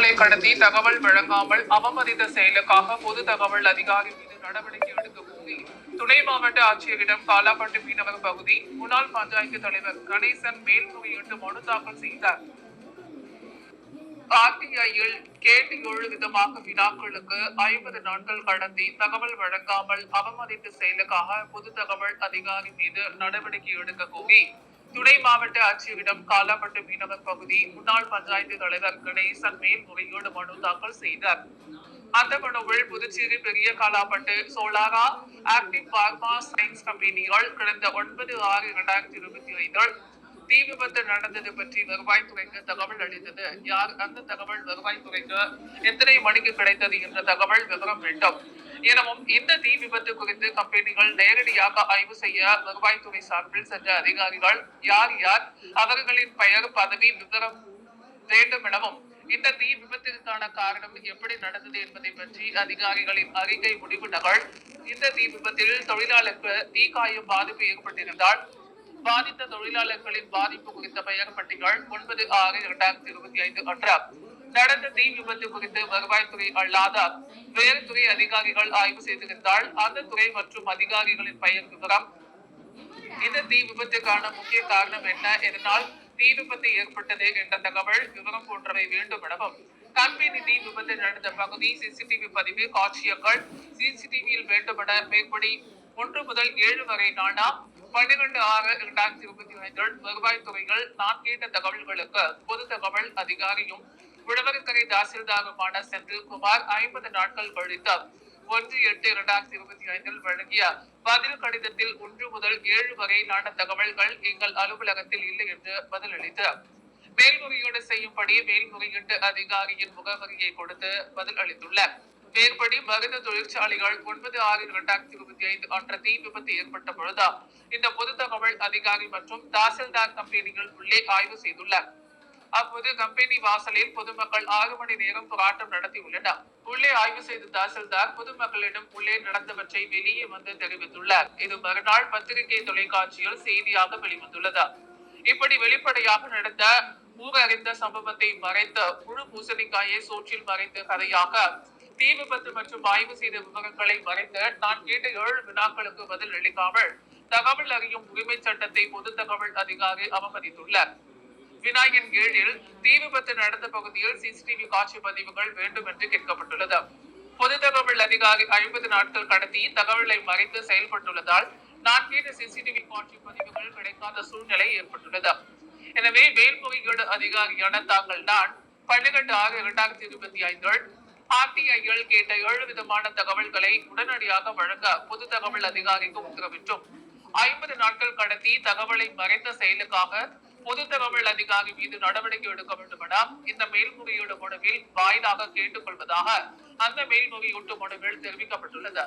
மக்களை கடத்தி தகவல் வழங்காமல் அவமதித்த செயலுக்காக பொது தகவல் அதிகாரி மீது நடவடிக்கை எடுக்க கோரி துணை மாவட்ட ஆட்சியரிடம் காலாப்பட்டு மீனவர் பகுதி முன்னாள் பஞ்சாயத்து தலைவர் கணேசன் மேல்முறையீட்டு மனு தாக்கல் செய்தார். ஆர்டிஐயில் கேட்டு 7 விதமாக வினாக்களுக்கு 50 நாட்கள் கடத்தி தகவல் வழங்காமல் அவமதித்த செயலுக்காக பொது தகவல் அதிகாரி மீது நடவடிக்கை எடுக்க கோரி துணை மாவட்ட ஆட்சியரிடம் காலாப்பட்டு மீனவர் பகுதி முன்னாள் பஞ்சாயத்து தலைவர் கணேசன் மேல்முறையீடு மனு தாக்கல் செய்தார். அந்த மனுவில் புதுச்சேரி பெரிய Kalapet Solara active pharma sciences கம்பெனிகள் கடந்த 9/6/2025 தீ விபத்து நடந்தது பற்றி வருவாய்த்துறைக்கு தகவல் அளித்தது யார், அந்த தகவல் வருவாய்த்துறைக்கு எத்தனை மணிக்கு கிடைத்தது என்ற தகவல் விவரம் வேண்டும் எனவும், இந்த தீ விபத்து குறித்து கம்பெனிகள் நேரடியாக ஆய்வு செய்ய வருவாய்த்துறை சார்பில் சென்ற அதிகாரிகள் யார் யார், அவர்களின் பெயர் பதவி விவரம் வேண்டும் எனவும், இந்த தீ விபத்திற்கான காரணம் எப்படி நடந்தது என்பதை பற்றி அதிகாரிகளின் அறிக்கை முடிவு நகல், இந்த தீ விபத்தில் தொழிலாளருக்கு தீக்காயம் பாதிப்பு ஏற்பட்டிருந்தால் பாதித்த தொழிலாளர்களின் பாதிப்பு குறித்த பெயர் பட்டியல் 9/6/2025 அன்று நடந்த தீ விபத்து குறித்து வருவாய்த்துறை அல்லாத வேறு துறை அதிகாரிகள் ஆய்வு செய்திருந்தால் அந்த துறை மற்றும் அதிகாரிகளின் பெயர் விவரம், இந்த தீ விபத்துக்கான முக்கிய காரணம் என்ன, எதனால் தீ விபத்து ஏற்பட்டது என்ற தகவல் விவரம் போன்றவை வேண்டும் எனவும், கம்பெனி தீ விபத்து நடந்த பகுதி சிசிடிவி பதிவு காட்சியங்கள் சிசிடிவியில் வேண்டுமென மேற்படி 1 முதல் 7 வரை நானா 12/6/2025 வருவாய்த்துறைகள் நான் கேட்ட தகவல்களுக்கு பொது தகவல் அதிகாரியும் உழவர்கரை தாசில்தாருமான செந்தில்குமார் 50 நாட்கள் கழித்து 1/8/2025 வழங்கிய பதில் கடிதத்தில் 1 முதல் 7 வரையிலான தகவல்கள் எங்கள் அலுவலகத்தில் இல்லை என்று பதிலளித்து மேல்முறையீடு செய்யும்படி மேல்முறையீட்டு அதிகாரியின் முகவரியை கொடுத்து பதில் அளித்துள்ளார். மேற்படி மருந்து தொழிற்சாலைகள் 9/6/2025 அன்று தீ விபத்து ஏற்பட்ட பொழுது இந்த பொது தகவல் அதிகாரி மற்றும் தாசில்தார் கம்பெனிகள் உள்ளே ஆய்வு செய்துள்ளார். அப்போது கம்பெனி வாசலில் பொதுமக்கள் 6 மணி நேரம் போராட்டம் நடத்தியுள்ளனர். உள்ளே ஆய்வு செய்த தாசில்தார் பொதுமக்களிடம் உள்ளே நடந்தவற்றை வெளியே வந்து தெரிவித்துள்ளார். இது மறுநாள் பத்திரிகை தொலைக்காட்சியில் செய்தியாக வெளிவந்துள்ளது. இப்படி வெளிப்படையாக நடந்த ஊரறிந்த சம்பவத்தை மறைத்து முழு பூசணிக்காயை சோற்றில் மறைத்த கதையாக தீ விபத்து மற்றும் ஆய்வு செய்த விவரங்களை மறைத்து நான் கேட்ட 7 வினாக்களுக்கு பதில் அளிக்காமல் தகவல் அறியும் உரிமை சட்டத்தை பொது தகவல் அதிகாரி அவமதித்துள்ளார். வினா எண் 7 தீ விபத்து நடந்த பகுதியில் சிசிடிவி காட்சி பதிவுகள் வேண்டும் என்று கேட்கப்பட்டுள்ளது. பொது தகவல் அதிகாரி 50 நாட்கள் கடத்தி தகவலை மறைத்து செயல்பட்டுள்ளதால் நான் கேட்ட சிசிடிவி காட்சி பதிவுகள் கிடைக்காத சூழ்நிலை ஏற்பட்டுள்ளது. எனவே மேல்முறையீடு அதிகாரியான தாங்கள் நான் 12/6/2025 ஆர்டிஐயில் கேட்ட 7 விதமான தகவல்களை உடனடியாக வழங்க பொது தகவல் அதிகாரிக்கு உத்தரவிட்டோம். 50 நாட்கள் கடத்தி தகவலை மறைத்த செயலுக்காக பொது தகவல் அதிகாரி மீது நடவடிக்கை எடுக்க வேண்டும் என இந்த மேல்முறையீடு மனுவில் வாயிலாக கேட்டுக் கொள்வதாக அந்த மேல்முறையீட்டு மனுவில் தெரிவிக்கப்பட்டுள்ளது.